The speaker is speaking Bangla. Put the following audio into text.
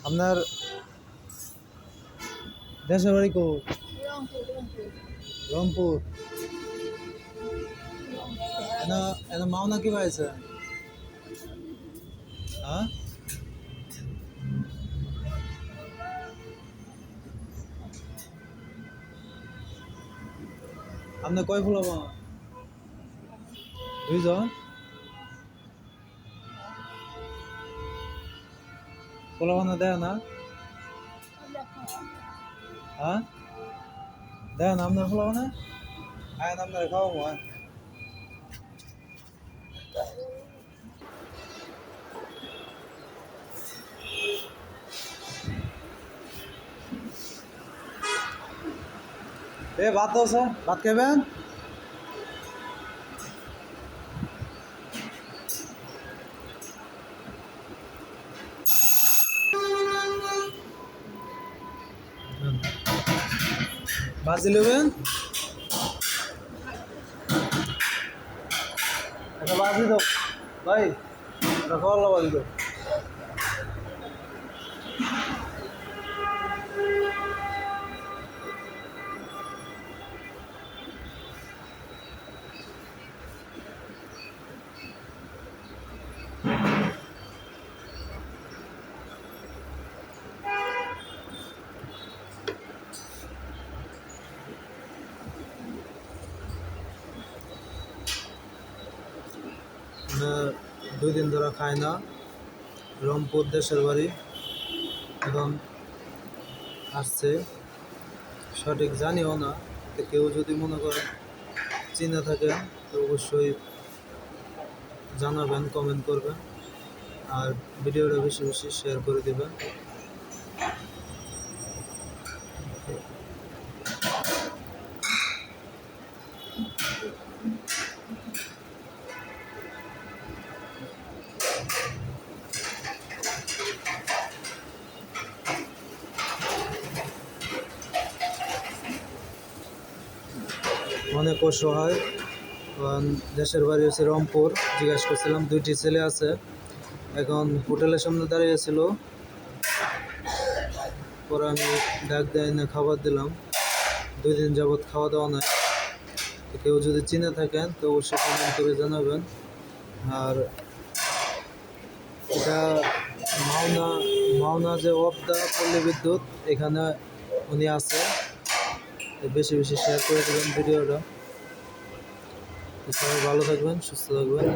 আপনার দেশের বাড়ি কো? রংপুর। এনা এনা মাওনা কি পাইছে? হ্যাঁ, আপনি কয় ফুল হবো? দুইজন পোলাপানা দেয় না? হ্যাঁ, দেয় না আপনার পোলাপানা? আয় আপনার খাওয়াবো। এ ভাত আছে, ভাত খাবেন? ভাজি নেবেন? একটা ভাজি দাও ভাই, একটা খাওয়ার ভাজি দাও। দুই দিন ধরে খায় না, রংপুর দেশের বাড়ি। এখন আসছে, সঠিক জানিও না। তো কেউ যদি মনে করে চিনে থাকে তো অবশ্যই জানাবেন, কমেন্ট করবেন, আর ভিডিওটা বেশি বেশি শেয়ার করে দেবেন। অনেক অসহায়, কারণ দেশের বাড়ি হচ্ছে রংপুর। জিজ্ঞাসা করছিলাম, দুইটি ছেলে আছে। এখন হোটেলের সামনে দাঁড়িয়েছিল, পরে আমি ডাক দেয় না, খাবার দিলাম। 2 দিন যাবৎ খাওয়া দাওয়া নাই। কেউ যদি চিনে থাকেন তো অবশ্যই কমেন্ট করে জানাবেন। আর এটা মাওনা, মাওনা যে অবদা পল্লী বিদ্যুৎ, এখানে উনি আছে। বেশি বেশি শেয়ার করে দেবেন ভিডিওটা। সবাই ভালো থাকবেন, সুস্থ থাকবেন।